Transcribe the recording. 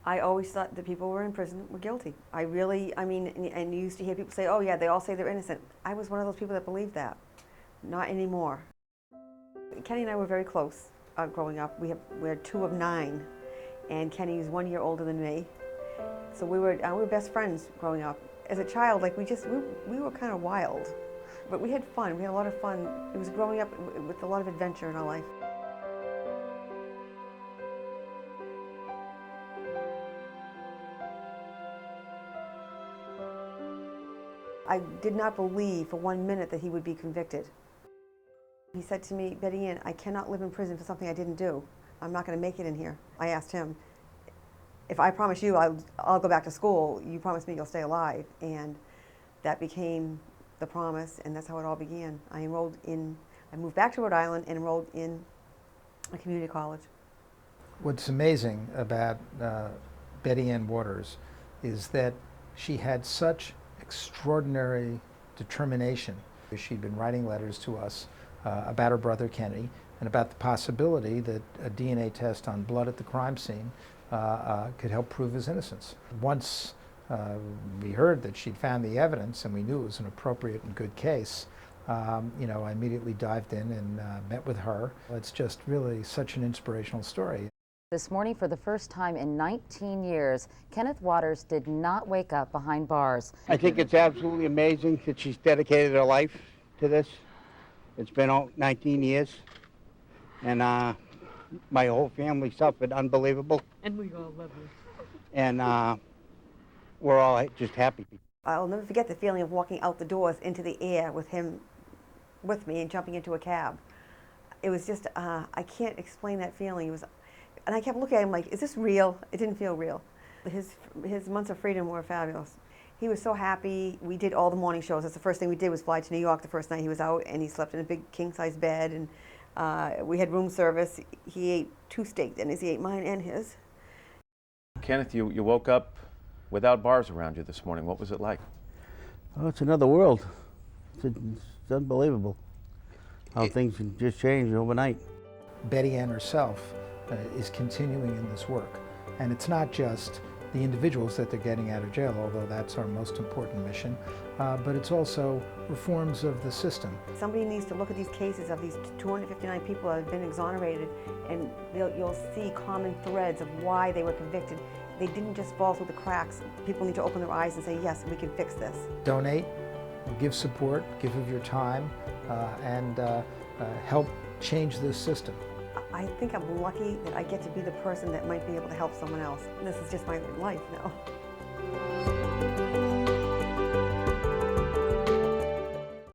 I always thought the people who were in prison were guilty. I really, I mean, and you used to hear people say, oh yeah, they all say they're innocent. I was one of those people that believed that. Not anymore. Kenny and I were very close growing up. We're two of nine, and Kenny is 1 year older than me. So we were best friends growing up. As a child, like we were kind of wild, but we had fun. We had a lot of fun. It was growing up with a lot of adventure in our life. I did not believe for 1 minute that he would be convicted. He said to me, Betty Ann, I cannot live in prison for something I didn't do. I'm not going to make it in here. I asked him, if I promise you I'll go back to school, you promise me you'll stay alive. And that became the promise, and that's how it all began. I moved back to Rhode Island and enrolled in a community college. What's amazing about Betty Ann Waters is that she had such extraordinary determination. She'd been writing letters to us about her brother Kenny and about the possibility that a DNA test on blood at the crime scene could help prove his innocence. Once we heard that she'd found the evidence and we knew it was an appropriate and good case, I immediately dived in and met with her. It's just really such an inspirational story. This morning, for the first time in 19 years, Kenneth Waters did not wake up behind bars. I think it's absolutely amazing that she's dedicated her life to this. It's been 19 years, and my whole family suffered unbelievable. And we all love her. And we're all just happy. I'll never forget the feeling of walking out the doors into the air with him with me and jumping into a cab. It was just, I can't explain that feeling. And I kept looking at him like, is this real? It didn't feel real. His months of freedom were fabulous. He was so happy. We did all the morning shows. That's the first thing we did was fly to New York the first night he was out, and he slept in a big king-size bed, and we had room service. He ate 2 steak dinners. He ate mine and his. Kenneth, you woke up without bars around you this morning. What was it like? Oh, it's another world. It's unbelievable how things can just change overnight. Betty Ann herself is continuing in this work. And it's not just the individuals that they're getting out of jail, although that's our most important mission, but it's also reforms of the system. Somebody needs to look at these cases of these 259 people that have been exonerated, and you'll see common threads of why they were convicted. They didn't just fall through the cracks. People need to open their eyes and say, yes, we can fix this. Donate, give support, give of your time, and help change this system. I think I'm lucky that I get to be the person that might be able to help someone else. This is just my life now.